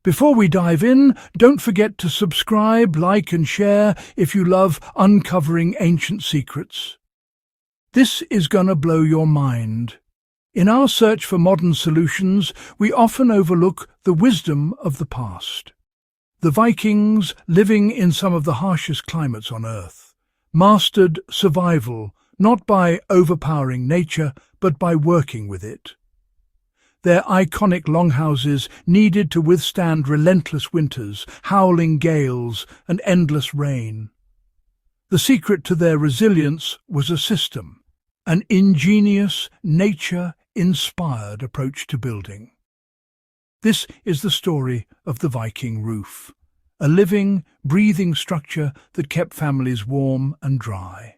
Before we dive in, don't forget to subscribe, like and share if you love uncovering ancient secrets. This is gonna blow your mind. In our search for modern solutions, we often overlook the wisdom of the past. The Vikings, living in some of the harshest climates on Earth, mastered survival not by overpowering nature, but by working with it. Their iconic longhouses needed to withstand relentless winters, howling gales, and endless rain. The secret to their resilience was a system, an ingenious, nature-inspired approach to building. This is the story of the Viking roof, a living, breathing structure that kept families warm and dry.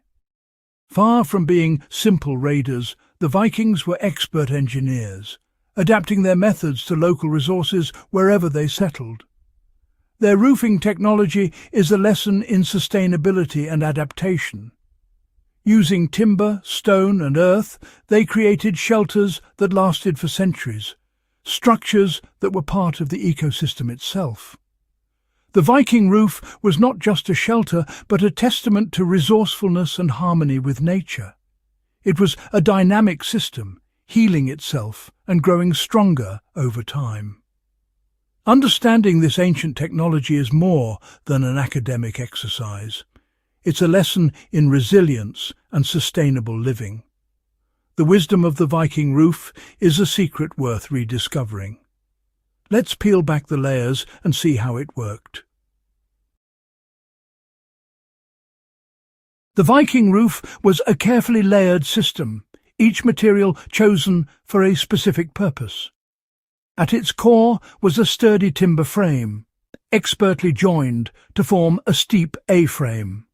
Far from being simple raiders, the Vikings were expert engineers, adapting their methods to local resources wherever they settled. Their roofing technology is a lesson in sustainability and adaptation. Using timber, stone and earth, they created shelters that lasted for centuries, structures that were part of the ecosystem itself. The Viking roof was not just a shelter, but a testament to resourcefulness and harmony with nature. It was a dynamic system, healing itself and growing stronger over time. Understanding this ancient technology is more than an academic exercise. It's a lesson in resilience and sustainable living. The wisdom of the Viking roof is a secret worth rediscovering. Let's peel back the layers and see how it worked. The Viking roof was a carefully layered system, each material chosen for a specific purpose. At its core was a sturdy timber frame, expertly joined to form a steep A-frame,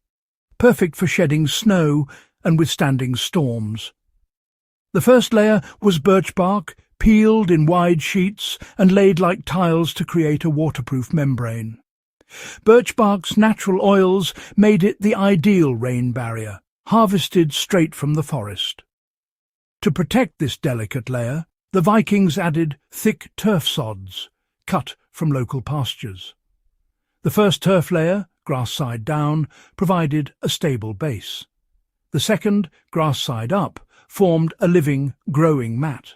perfect for shedding snow and withstanding storms. The first layer was birch bark, peeled in wide sheets and laid like tiles to create a waterproof membrane. Birch bark's natural oils made it the ideal rain barrier, harvested straight from the forest. To protect this delicate layer, the Vikings added thick turf sods, cut from local pastures. The first turf layer, grass side down, provided a stable base. The second, grass side up, formed a living, growing mat.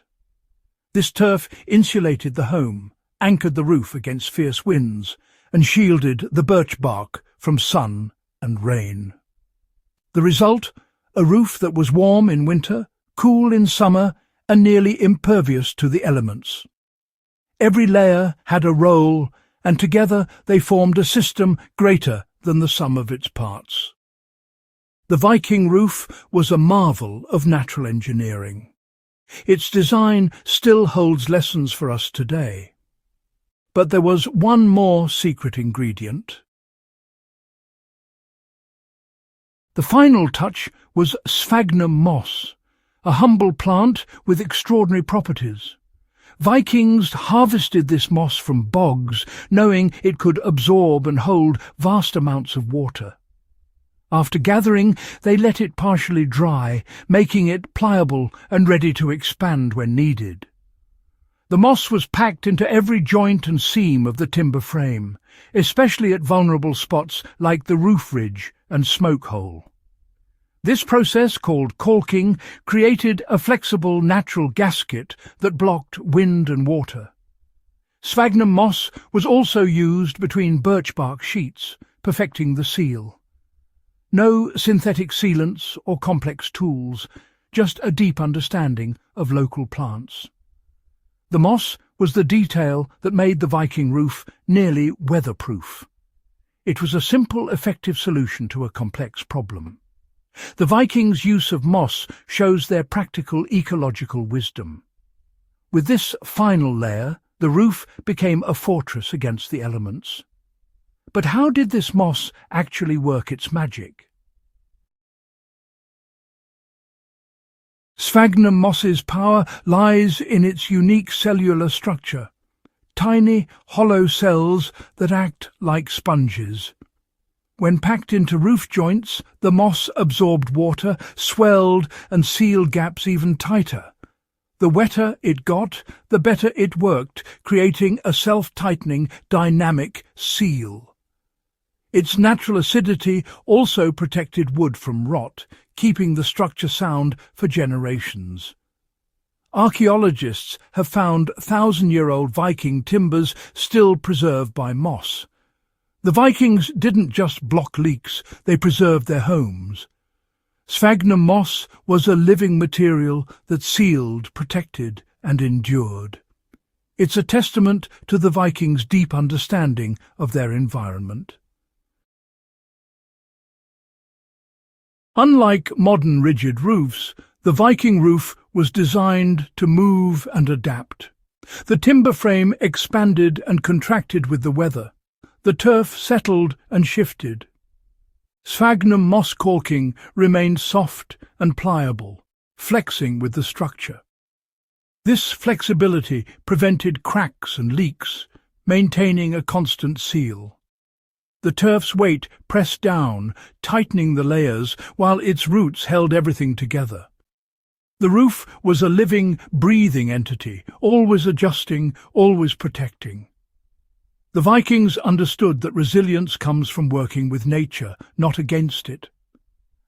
This turf insulated the home, anchored the roof against fierce winds, and shielded the birch bark from sun and rain. The result, a roof that was warm in winter, cool in summer, and nearly impervious to the elements. Every layer had a role, and together they formed a system greater than the sum of its parts. The Viking roof was a marvel of natural engineering. Its design still holds lessons for us today. But there was one more secret ingredient. The final touch was sphagnum moss, a humble plant with extraordinary properties. Vikings harvested this moss from bogs, knowing it could absorb and hold vast amounts of water. After gathering, they let it partially dry, making it pliable and ready to expand when needed. The moss was packed into every joint and seam of the timber frame, especially at vulnerable spots like the roof ridge and smoke hole. This process, called caulking, created a flexible natural gasket that blocked wind and water. Sphagnum moss was also used between birch bark sheets, perfecting the seal. No synthetic sealants or complex tools, just a deep understanding of local plants. The moss was the detail that made the Viking roof nearly weatherproof. It was a simple, effective solution to a complex problem. The Vikings' use of moss shows their practical ecological wisdom. With this final layer, the roof became a fortress against the elements. But how did this moss actually work its magic? Sphagnum moss's power lies in its unique cellular structure, tiny, hollow cells that act like sponges. When packed into roof joints, the moss absorbed water, swelled and sealed gaps even tighter. The wetter it got, the better it worked, creating a self-tightening, dynamic seal. Its natural acidity also protected wood from rot, keeping the structure sound for generations. Archaeologists have found 1,000-year-old Viking timbers still preserved by moss. The Vikings didn't just block leaks, they preserved their homes. Sphagnum moss was a living material that sealed, protected, and endured. It's a testament to the Vikings' deep understanding of their environment. Unlike modern rigid roofs, the Viking roof was designed to move and adapt. The timber frame expanded and contracted with the weather. The turf settled and shifted. Sphagnum moss caulking remained soft and pliable, flexing with the structure. This flexibility prevented cracks and leaks, maintaining a constant seal. The turf's weight pressed down, tightening the layers, while its roots held everything together. The roof was a living, breathing entity, always adjusting, always protecting. The Vikings understood that resilience comes from working with nature, not against it.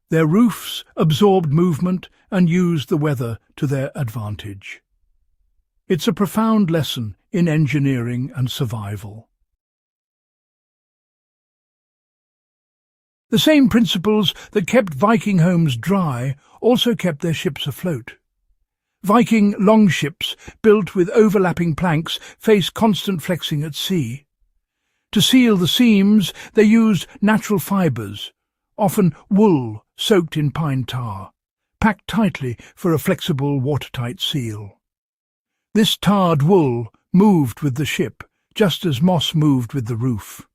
Their roofs absorbed movement and used the weather to their advantage. It's a profound lesson in engineering and survival. The same principles that kept Viking homes dry also kept their ships afloat. Viking longships, built with overlapping planks, faced constant flexing at sea. To seal the seams, they used natural fibres, often wool soaked in pine tar, packed tightly for a flexible, watertight seal. This tarred wool moved with the ship, just as moss moved with the roof.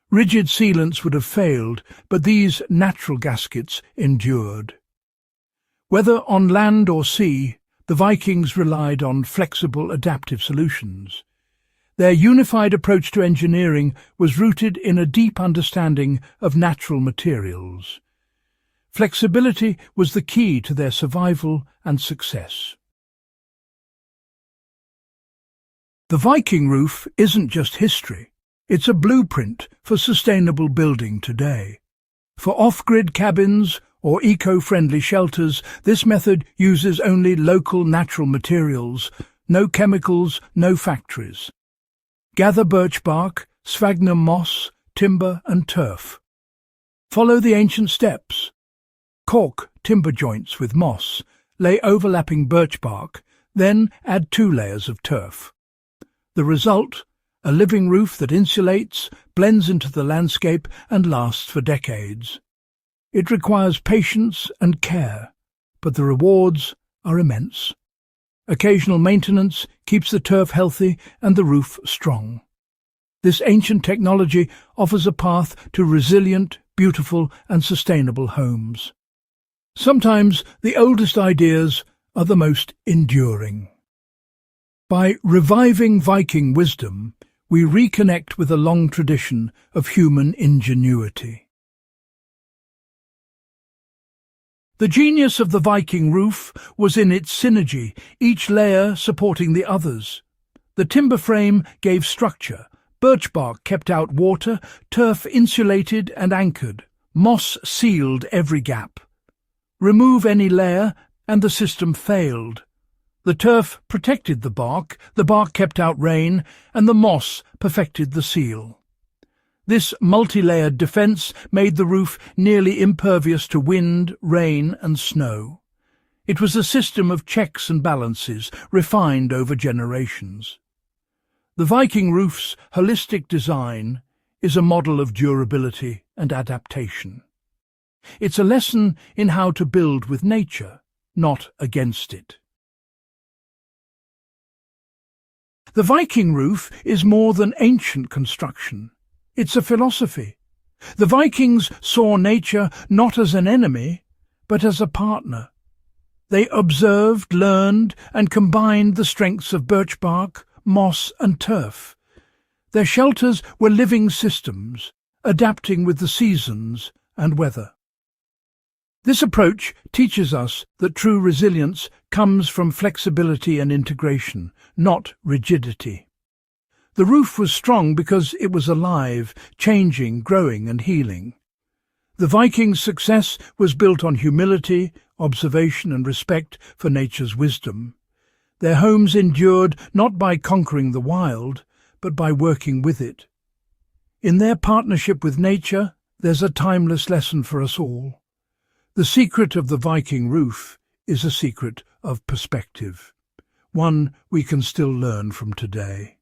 Rigid sealants would have failed, but these natural gaskets endured. Whether on land or sea, the Vikings relied on flexible, adaptive solutions. Their unified approach to engineering was rooted in a deep understanding of natural materials. Flexibility was the key to their survival and success. The Viking roof isn't just history. It's a blueprint for sustainable building today. For off-grid cabins or eco-friendly shelters, this method uses only local natural materials, no chemicals, no factories. Gather birch bark, sphagnum moss, timber and turf. Follow the ancient steps. Caulk timber joints with moss, lay overlapping birch bark, then add 2 layers of turf. The result? A living roof that insulates, blends into the landscape and lasts for decades. It requires patience and care, but the rewards are immense. Occasional maintenance keeps the turf healthy and the roof strong. This ancient technology offers a path to resilient, beautiful and sustainable homes. Sometimes the oldest ideas are the most enduring. By reviving Viking wisdom, we reconnect with a long tradition of human ingenuity. The genius of the Viking roof was in its synergy, each layer supporting the others. The timber frame gave structure, birch bark kept out water, turf insulated and anchored, moss sealed every gap. Remove any layer and the system failed. The turf protected the bark kept out rain, and the moss perfected the seal. This multi-layered defence made the roof nearly impervious to wind, rain and snow. It was a system of checks and balances, refined over generations. The Viking roof's holistic design is a model of durability and adaptation. It's a lesson in how to build with nature, not against it. The Viking roof is more than ancient construction. It's a philosophy. The Vikings saw nature not as an enemy, but as a partner. They observed, learned, and combined the strengths of birch bark, moss, and turf. Their shelters were living systems, adapting with the seasons and weather. This approach teaches us that true resilience comes from flexibility and integration, not rigidity. The roof was strong because it was alive, changing, growing and healing. The Vikings' success was built on humility, observation and respect for nature's wisdom. Their homes endured not by conquering the wild, but by working with it. In their partnership with nature, there's a timeless lesson for us all. The secret of the Viking roof is a secret of perspective, one we can still learn from today.